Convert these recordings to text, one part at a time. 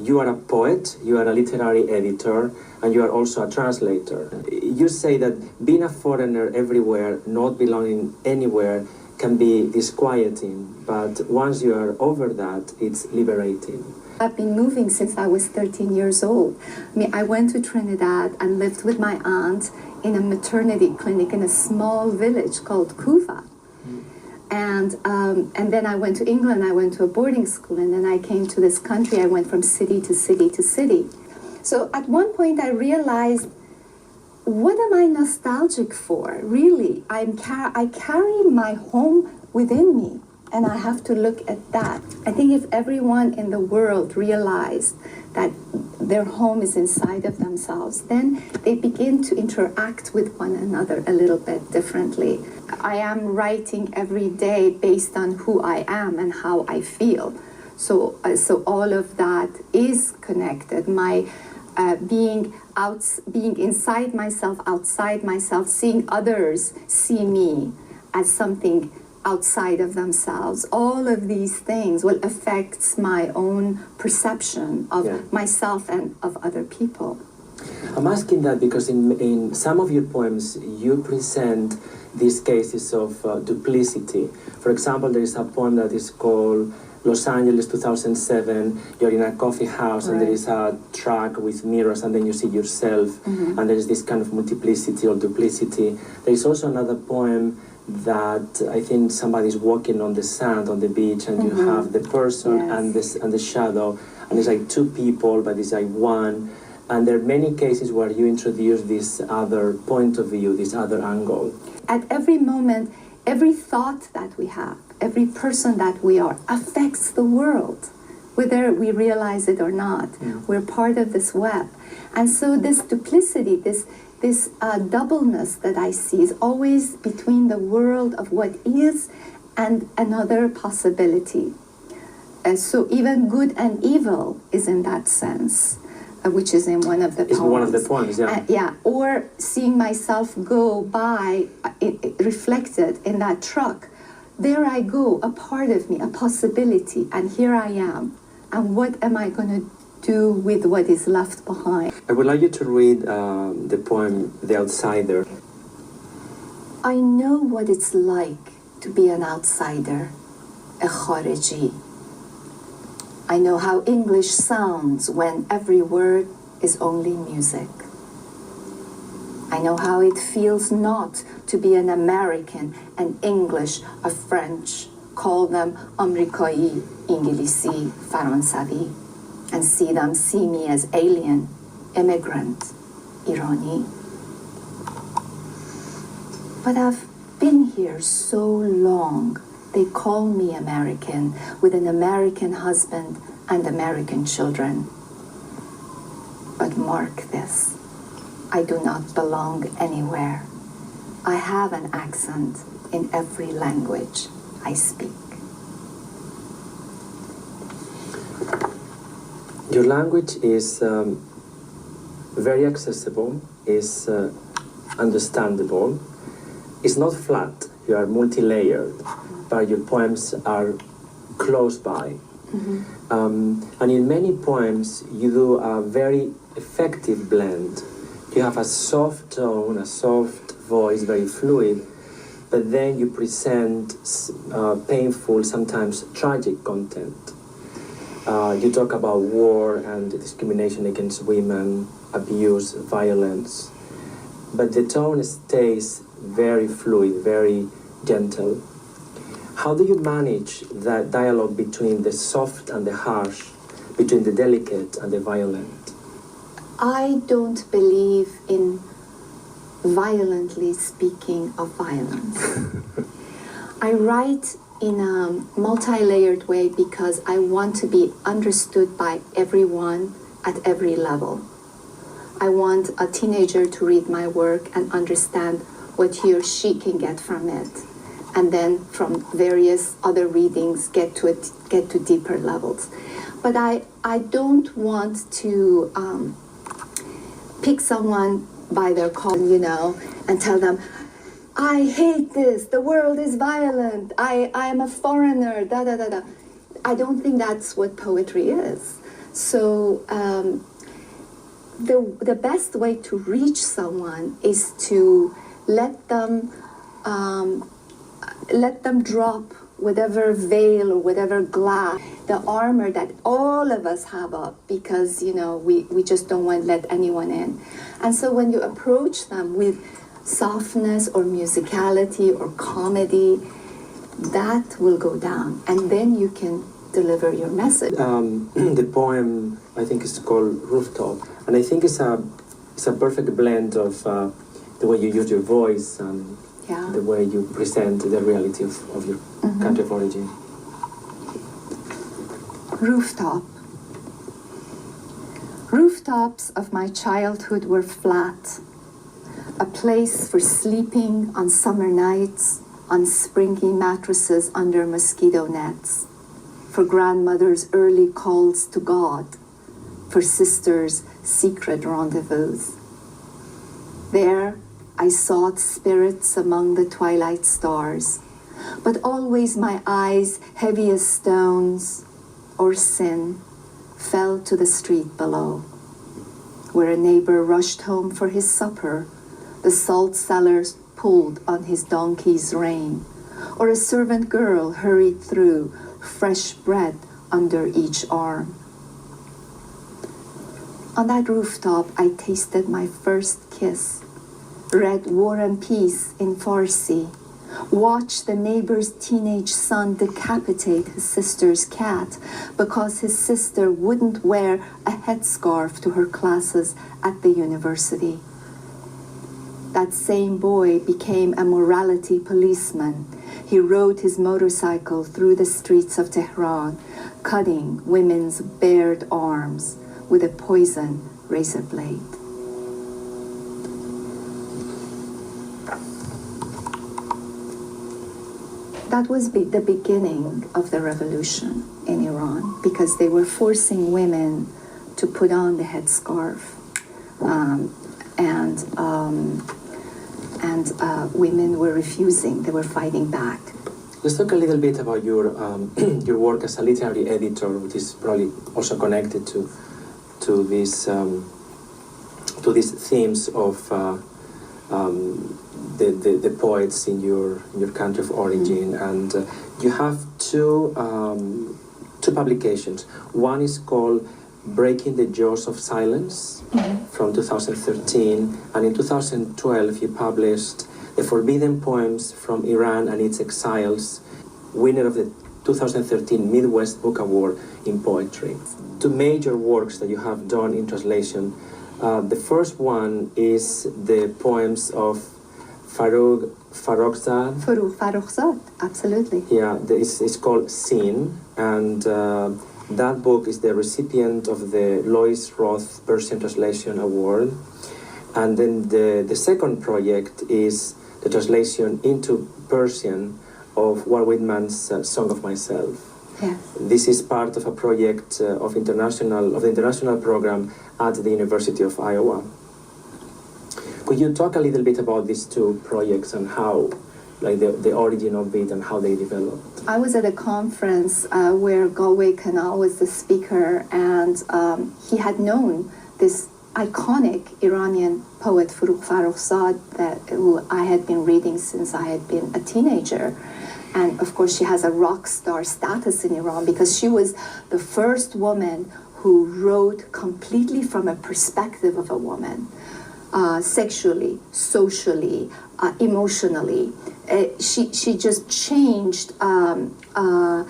you are a poet, you are a literary editor, and you are also a translator. You say that being a foreigner everywhere, not belonging anywhere, can be disquieting, but once you are over that, it's liberating. I've been moving since I was 13 years old. I went to Trinidad and lived with my aunt in a maternity clinic in a small village called Kufa. And then I went to England, I went to a boarding school, and then I came to this country. I went from city to city to city. So at one point I realized, what am I nostalgic for? Really, I carry my home within me, and I have to look at that. I think if everyone in the world realized that their home is inside of themselves, then they begin to interact with one another a little bit differently. I am writing every day based on who I am and how I feel. So all of that is connected. My being inside myself, outside myself, seeing others see me as something outside of themselves. All of these things will affect my own perception of myself and of other people. I'm asking that because in some of your poems you present these cases of duplicity. For example, there is a poem that is called Los Angeles 2007. You're in a coffee house, and there is a track with mirrors, and then you see yourself, and there is this kind of multiplicity or duplicity. There is also another poem that I think somebody's walking on the sand on the beach, and you have the person and the shadow, and it's like two people, but it's like one. And there are many cases where you introduce this other point of view, this other angle. At every moment, every thought that we have, every person that we are affects the world, whether we realize it or not. We're part of this web. And so this duplicity, this doubleness that I see is always between the world of what is and another possibility. And so even good and evil is in that sense, which is in one of the poems. It's one of the poems, yeah. Or seeing myself go by, reflected in that truck. There I go, a part of me, a possibility, and here I am. And what am I going to do with what is left behind? I would like you to read the poem The Outsider. I know what it's like to be an outsider, a khariji. I know how English sounds when every word is only music. I know how it feels not to be an American, an English, a French, call them Amrikai, Ingilisi, Faransavi, and see me as alien, immigrant, Irani. But I've been here so long, they call me American, with an American husband and American children. But mark this, I do not belong anywhere. I have an accent in every language I speak. Your language is very accessible, is understandable. It's not flat, you are multi-layered, but your poems are close by. And in many poems, you do a very effective blend. You have a soft tone, a soft voice, very fluid, but then you present painful, sometimes tragic content. You talk about war and discrimination against women, abuse, violence, but the tone stays very fluid, very gentle. How do you manage that dialogue between the soft and the harsh, between the delicate and the violent? I don't believe in violently speaking of violence. I write in a multi-layered way because I want to be understood by everyone at every level. I want a teenager to read my work and understand what he or she can get from it, and then from various other readings get to deeper levels. But I don't want to pick someone by their collar, and tell them, I hate this, the world is violent, I am a foreigner, da da da da. I don't think that's what poetry is. So the best way to reach someone is to let them drop whatever veil or whatever glass, the armor that all of us have up, because we just don't want to let anyone in. And so when you approach them with softness or musicality or comedy, that will go down, and then you can deliver your message. The poem, I think, is called Rooftop, and I think it's a perfect blend of the way you use your voice and the way you present the reality of your country of origin. Rooftop. Rooftops of my childhood were flat, a place for sleeping on summer nights, on springy mattresses under mosquito nets, for grandmother's early calls to God, for sisters' secret rendezvous. There, I sought spirits among the twilight stars, but always my eyes, heavy as stones or sin, fell to the street below, where a neighbor rushed home for his supper, the salt sellers pulled on his donkey's rein, or a servant girl hurried through, fresh bread under each arm. On that rooftop, I tasted my first kiss, read War and Peace in Farsi, watched the neighbor's teenage son decapitate his sister's cat because his sister wouldn't wear a headscarf to her classes at the university. That same boy became a morality policeman. He rode his motorcycle through the streets of Tehran, cutting women's bared arms with a poison razor blade. That was the beginning of the revolution in Iran, because they were forcing women to put on the headscarf, and women were refusing. They were fighting back. Let's talk a little bit about your your work as a literary editor, which is probably also connected to these themes of the poets in your country of origin, and you have two publications. One is called Breaking the Jaws of Silence from 2013, and in 2012 you published The Forbidden Poems from Iran and Its Exiles, winner of the 2013 Midwest Book Award in Poetry. Two major works that you have done in translation. The first one is the poems of Farrokh Farrokhzad, absolutely. Yeah, it's called Sin, and that book is the recipient of the Lois Roth Persian Translation Award. And then the second project is the translation into Persian of Walt Whitman's Song of Myself. Yes. This is part of a project of the international program at the University of Iowa. Could you talk a little bit about these two projects and how, like the origin of it and how they developed? I was at a conference where Galway Canal was the speaker, and he had known this iconic Iranian poet Farrokh Farrokhzad, who I had been reading since I had been a teenager. And of course, she has a rock star status in Iran because she was the first woman who wrote completely from a perspective of a woman, sexually, socially, emotionally. She just changed the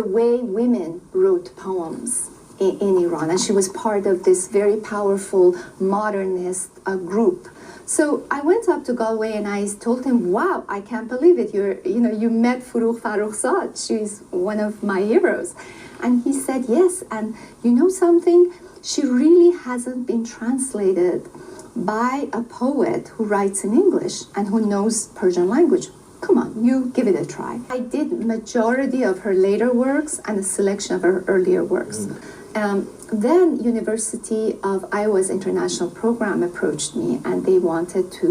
way women wrote poems in Iran, and she was part of this very powerful modernist group. So I went up to Galway and I told him, "Wow, I can't believe it! You met Farrokh Farrokhzad. She's one of my heroes." And he said, "Yes, and you know something? She really hasn't been translated by a poet who writes in English and who knows Persian language. Come on, you give it a try." I did majority of her later works and a selection of her earlier works. Then University of Iowa's international program approached me, and they wanted to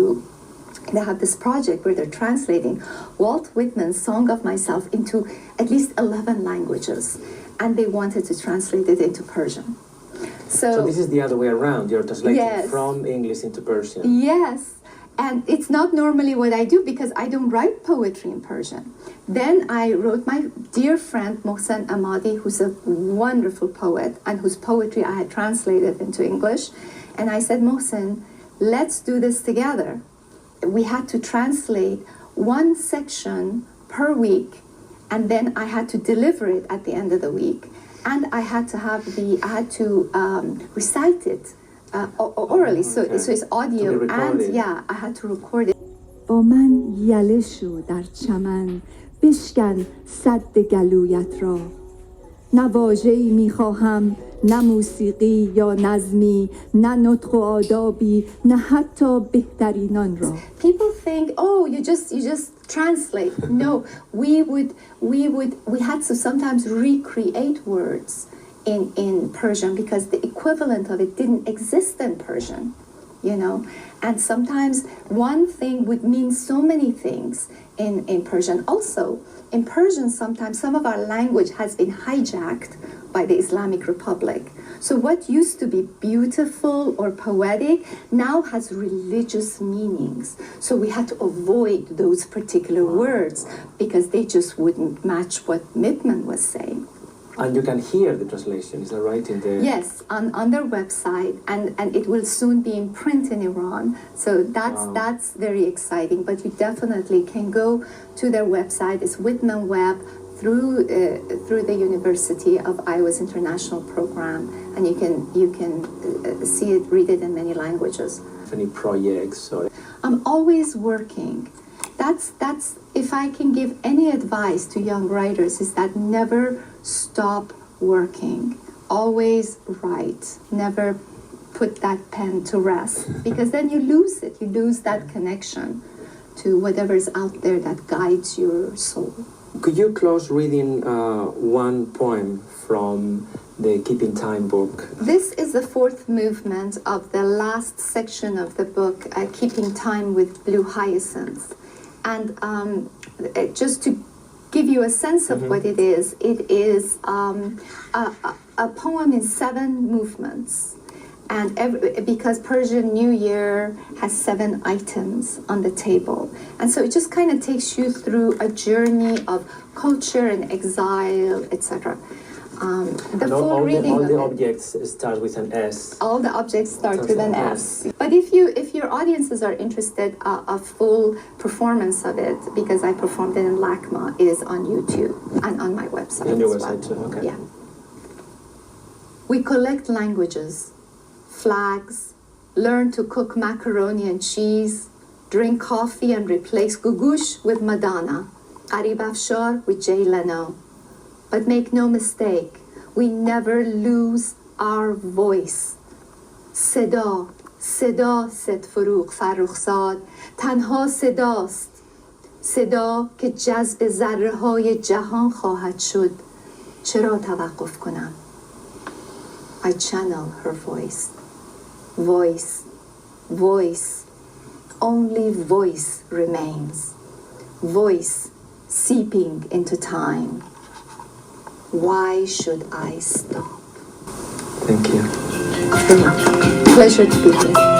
They have this project where they're translating Walt Whitman's Song of Myself into at least 11 languages, and they wanted to translate it into Persian. So this is the other way around. You're translating Yes. from English into Persian. Yes, and it's not normally what I do because I don't write poetry in Persian. Then I wrote my dear friend Mohsen Ahmadi, who's a wonderful poet and whose poetry I had translated into English. And I said, Mohsen, let's do this together. We had to translate one section per week, and then I had to deliver it at the end of the week. And I had to recite it orally, so it's audio, and I had to record it. با من یله شو در چمن بشکن سد گلویت را نه واژه‌ای می‌خواهم نه موسیقی یا نظمی نه نطق و آدابی نه حتی بهترینان را. People think, oh, you just translate. No, we had to sometimes recreate words in Persian because the equivalent of it didn't exist in Persian, you know. And sometimes one thing would mean so many things in Persian. Also, in Persian, sometimes some of our language has been hijacked by the Islamic Republic. So what used to be beautiful or poetic now has religious meanings. So we had to avoid those particular words because they just wouldn't match what Whitman was saying. And you can hear the translation, is that right? Yes, on their website, and it will soon be in print in Iran. So that's very exciting. But you definitely can go to their website. It's Whitman Web through the University of Iowa's International Program, and you can see it, read it in many languages. Any projects? Or... I'm always working. That's if I can give any advice to young writers is that never stop working. Always write. Never put that pen to rest because then you lose it. You lose that connection to whatever's out there that guides your soul. Could you close reading one poem from the Keeping Time book? This is the fourth movement of the last section of the book, Keeping Time with Blue Hyacinth. And just to give you a sense of what it is a poem in 7 movements. And because Persian New Year has 7 items on the table. And so it just kind of takes you through a journey of culture and exile, etc. All the objects start with an S. All the objects start with an S. But if your audiences are interested, a full performance of it, because I performed it in LACMA, is on YouTube and on my website. On your website too, okay. Yeah. We collect languages, flags, learn to cook macaroni and cheese, drink coffee and replace gugush with Madonna, Arib Afshar with Jay Leno. But make no mistake, we never lose our voice. صدا ست فروغ فرخزاد تنها صداست صدا که جذب ذره های جهان خواهد شد چرا توقف کنم I channel her voice voice only voice remains voice seeping into time. Why should I stop? Thank you. Pleasure to be here.